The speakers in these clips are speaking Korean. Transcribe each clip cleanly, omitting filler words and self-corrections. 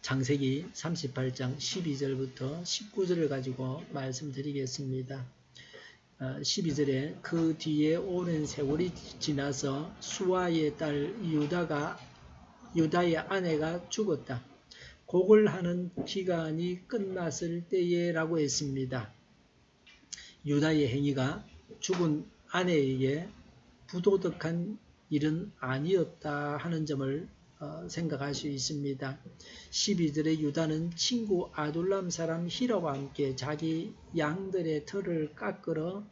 창세기 38장 12절부터 19절을 가지고 말씀드리겠습니다. 12절에 그 뒤에 오랜 세월이 지나서 수아의 딸 유다의 아내가 죽었다. 곡을 하는 기간이 끝났을 때에 라고 했습니다. 유다의 행위가 죽은 아내에게 부도덕한 일은 아니었다 하는 점을 생각할 수 있습니다. 12절에 유다는 친구 아둘람 사람 히라와 함께 자기 양들의 털을 깎으러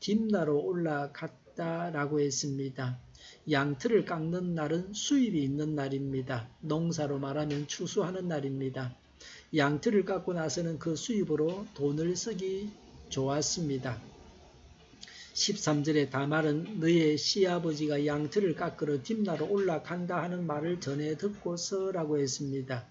딥나로 올라갔다라고 했습니다. 양털을 깎는 날은 수입이 있는 날입니다. 농사로 말하면 추수하는 날입니다. 양털을 깎고 나서는 그 수입으로 돈을 쓰기 좋았습니다. 13절에 다말은 너의 시아버지가 양털을 깎으러 딥나로 올라간다 하는 말을 전해 듣고서라고 했습니다.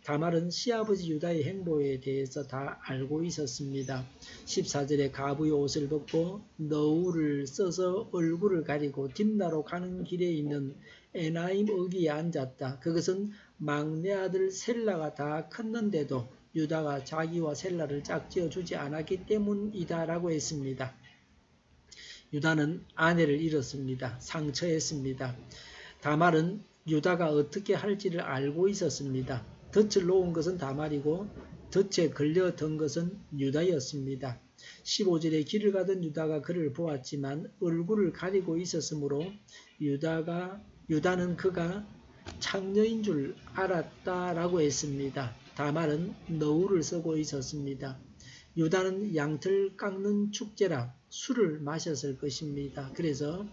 다말은 시아버지 유다의 행보에 대해서 다 알고 있었습니다. 14절에 가부의 옷을 벗고 너울을 써서 얼굴을 가리고 딥나로 가는 길에 있는 에나임 어귀에 앉았다. 그것은 막내 아들 셀라가 다 컸는데도 유다가 자기와 셀라를 짝지어 주지 않았기 때문이다 라고 했습니다. 유다는 아내를 잃었습니다. 상처했습니다. 다말은 유다가 어떻게 할지를 알고 있었습니다. 덫을 놓은 것은 다말이고 덫에 걸려든 것은 유다였습니다. 15절에 길을 가던 유다가 그를 보았지만 얼굴을 가리고 있었으므로 유다는 그가 창녀인 줄 알았다라고 했습니다. 다말은 너울을 쓰고 있었습니다. 유다는 양털 깎는 축제라 술을 마셨을 것입니다. 그래서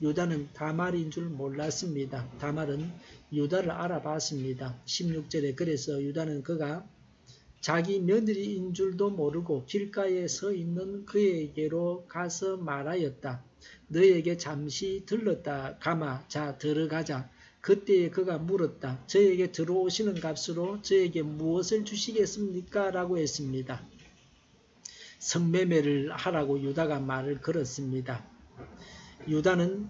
유다는 다말인 줄 몰랐습니다. 다말은 유다를 알아봤습니다. 16절에 그래서 유다는 그가 자기 며느리인 줄도 모르고 길가에 서 있는 그에게로 가서 말하였다. 너에게 잠시 들렀다 가마 자 들어가자. 그때에 그가 물었다. 저에게 들어오시는 값으로 저에게 무엇을 주시겠습니까? 라고 했습니다. 성매매를 하라고 유다가 말을 걸었습니다. 유다는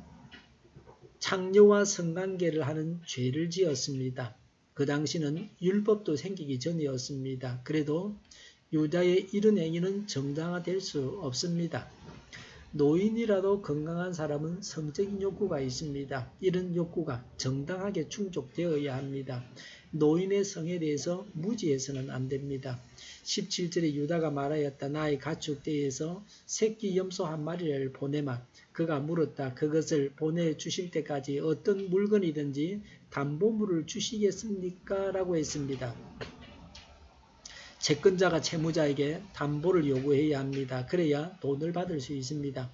창녀와 성관계를 하는 죄를 지었습니다. 그 당시는 율법도 생기기 전이었습니다. 그래도 유다의 이런 행위는 정당화될 수 없습니다. 노인이라도 건강한 사람은 성적인 욕구가 있습니다. 이런 욕구가 정당하게 충족되어야 합니다. 노인의 성에 대해서 무지해서는 안 됩니다. 17절에 유다가 말하였다. 나의 가축대에서 새끼 염소 한 마리를 보내마. 그가 물었다. 그것을 보내주실 때까지 어떤 물건이든지 담보물을 주시겠습니까? 라고 했습니다. 채권자가 채무자에게 담보를 요구해야 합니다. 그래야 돈을 받을 수 있습니다.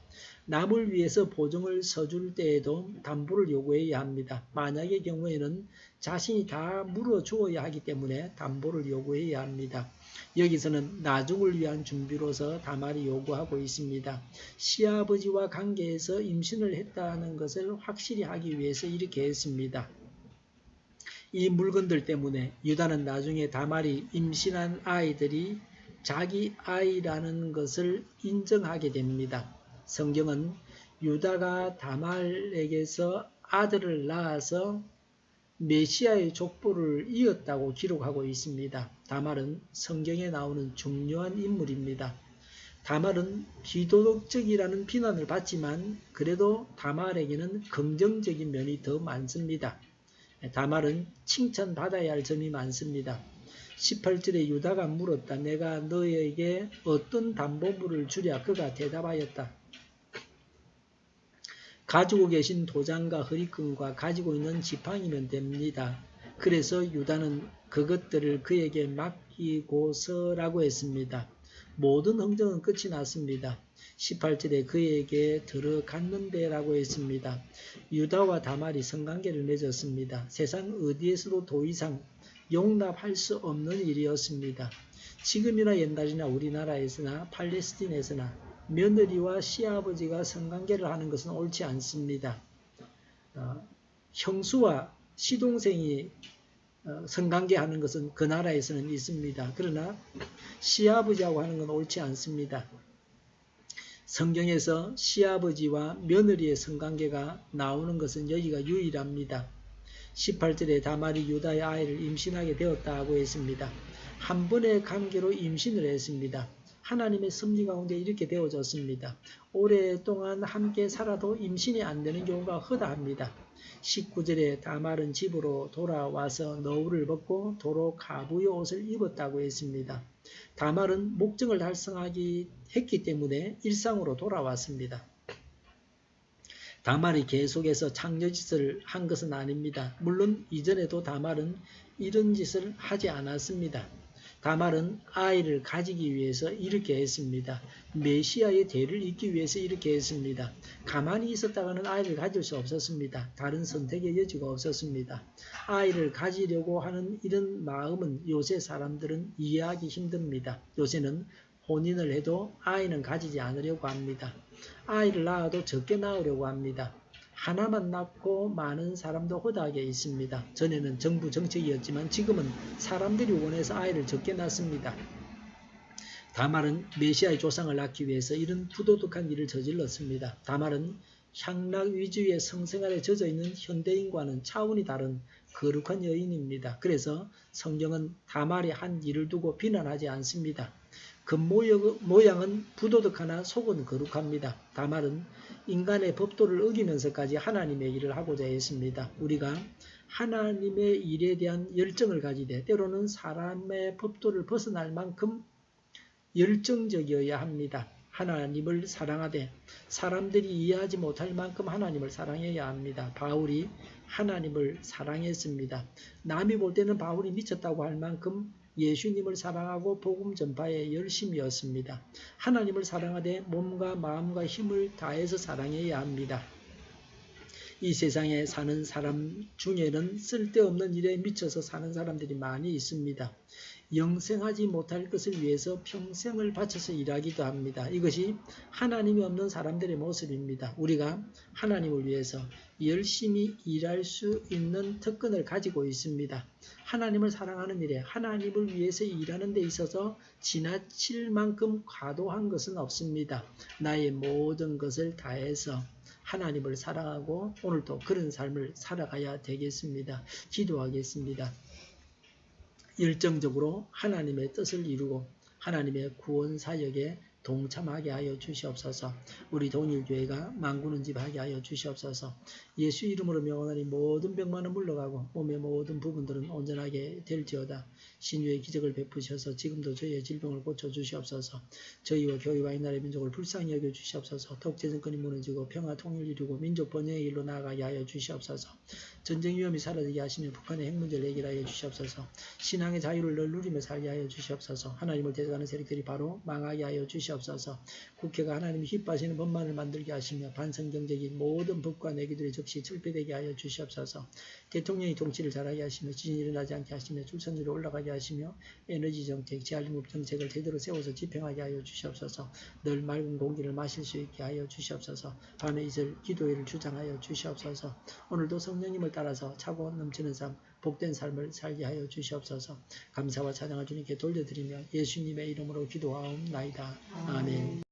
남을 위해서 보증을 서줄 때에도 담보를 요구해야 합니다. 만약의 경우에는 자신이 다 물어주어야 하기 때문에 담보를 요구해야 합니다. 여기서는 나중을 위한 준비로서 다말이 요구하고 있습니다. 시아버지와 관계에서 임신을 했다는 것을 확실히 하기 위해서 이렇게 했습니다. 이 물건들 때문에 유다는 나중에 다말이 임신한 아이들이 자기 아이라는 것을 인정하게 됩니다. 성경은 유다가 다말에게서 아들을 낳아서 메시아의 족보를 이었다고 기록하고 있습니다. 다말은 성경에 나오는 중요한 인물입니다. 다말은 비도덕적이라는 비난을 받지만 그래도 다말에게는 긍정적인 면이 더 많습니다. 다말은 칭찬받아야 할 점이 많습니다. 18절에 유다가 물었다. 내가 너에게 어떤 담보물을 주랴? 그가 대답하였다. 가지고 계신 도장과 허리끈과 가지고 있는 지팡이면 됩니다. 그래서 유다는 그것들을 그에게 맡기고서라고 했습니다. 모든 흥정은 끝이 났습니다. 18절에 그에게 들어갔는데 라고 했습니다. 유다와 다말이 성관계를 맺었습니다. 세상 어디에서도 더 이상 용납할 수 없는 일이었습니다. 지금이나 옛날이나 우리나라에서나 팔레스틴에서나 며느리와 시아버지가 성관계를 하는 것은 옳지 않습니다. 형수와 시동생이 성관계하는 것은 그 나라에서는 있습니다. 그러나 시아버지하고 하는 건 옳지 않습니다. 성경에서 시아버지와 며느리의 성관계가 나오는 것은 여기가 유일합니다. 18절에 다말이 유다의 아이를 임신하게 되었다고 했습니다. 한 번의 관계로 임신을 했습니다. 하나님의 섭리 가운데 이렇게 되어졌습니다. 오랫동안 함께 살아도 임신이 안 되는 경우가 허다합니다. 19절에 다말은 집으로 돌아와서 너울을 벗고 도로 가부의 옷을 입었다고 했습니다. 다말은 목적을 달성했기 때문에 일상으로 돌아왔습니다. 다말이 계속해서 창녀짓을 한 것은 아닙니다. 물론 이전에도 다말은 이런 짓을 하지 않았습니다. 다말은 아이를 가지기 위해서 이렇게 했습니다. 메시아의 대를 잇기 위해서 이렇게 했습니다. 가만히 있었다가는 아이를 가질 수 없었습니다. 다른 선택의 여지가 없었습니다. 아이를 가지려고 하는 이런 마음은 요새 사람들은 이해하기 힘듭니다. 요새는 혼인을 해도 아이는 가지지 않으려고 합니다. 아이를 낳아도 적게 낳으려고 합니다. 하나만 낳고 많은 사람도 허다하게 있습니다. 전에는 정부 정책이었지만 지금은 사람들이 원해서 아이를 적게 낳습니다. 다말은 메시아의 조상을 낳기 위해서 이런 부도덕한 일을 저질렀습니다. 다말은 향락 위주의 성생활에 젖어있는 현대인과는 차원이 다른 거룩한 여인입니다. 그래서 성경은 다말이 한 일을 두고 비난하지 않습니다. 겉모양은 부도덕하나 속은 거룩합니다. 다말은 인간의 법도를 어기면서까지 하나님의 일을 하고자 했습니다. 우리가 하나님의 일에 대한 열정을 가지되 때로는 사람의 법도를 벗어날 만큼 열정적이어야 합니다. 하나님을 사랑하되 사람들이 이해하지 못할 만큼 하나님을 사랑해야 합니다. 바울이 하나님을 사랑했습니다. 남이 볼 때는 바울이 미쳤다고 할 만큼 예수님을 사랑하고 복음 전파에 열심이었습니다. 하나님을 사랑하되 몸과 마음과 힘을 다해서 사랑해야 합니다. 이 세상에 사는 사람 중에는 쓸데없는 일에 미쳐서 사는 사람들이 많이 있습니다. 영생하지 못할 것을 위해서 평생을 바쳐서 일하기도 합니다. 이것이 하나님이 없는 사람들의 모습입니다. 우리가 하나님을 위해서 열심히 일할 수 있는 특권을 가지고 있습니다. 하나님을 사랑하는 일에 하나님을 위해서 일하는 데 있어서 지나칠 만큼 과도한 것은 없습니다. 나의 모든 것을 다해서 하나님을 사랑하고 오늘도 그런 삶을 살아가야 되겠습니다. 기도하겠습니다. 열정적으로 하나님의 뜻을 이루고 하나님의 구원 사역에 동참하게 하여 주시옵소서. 우리 동일교회가 만구는 집 하게 하여 주시옵소서. 예수 이름으로 명하노니 모든 병만은 물러가고 몸의 모든 부분들은 온전하게 될지어다. 신유의 기적을 베푸셔서 지금도 저희의 질병을 고쳐주시옵소서. 저희와 교회와 이 나라의 민족을 불쌍히 여겨주시옵소서. 독재정권이 무너지고 평화 통일을 이루고 민족 번영의 길로 나아가게 하여 주시옵소서. 전쟁 위험이 사라지게 하시며 북한의 핵 문제를 해결하여 주시옵소서. 신앙의 자유를 늘 누리며 살게 하여 주시옵소서. 하나님을 대적하는 세력들이 바로 망하게 하여 주시옵소서. 국회가 하나님이 기뻐하시는 법만을 만들게 하시며 반성경제적인 모든 법과 내기들의 적시 철폐되게 하여 주시옵소서. 대통령이 통치를 잘하게 하시며 지진이 일어나지 않게 하시며 출산율이 올라가게 하시며 에너지 정책, 재활용법 정책을 제대로 세워서 집행하게 하여 주시옵소서. 늘 맑은 공기를 마실 수 있게 하여 주시옵소서. 밤에 이슬 기도회를 주장하여 주시옵소서. 오늘도 성령님을 따라서 차고 넘치는 삶, 복된 삶을 살게 하여 주시옵소서. 감사와 찬양을 주님께 돌려드리며 예수님의 이름으로 기도하옵나이다. 아멘.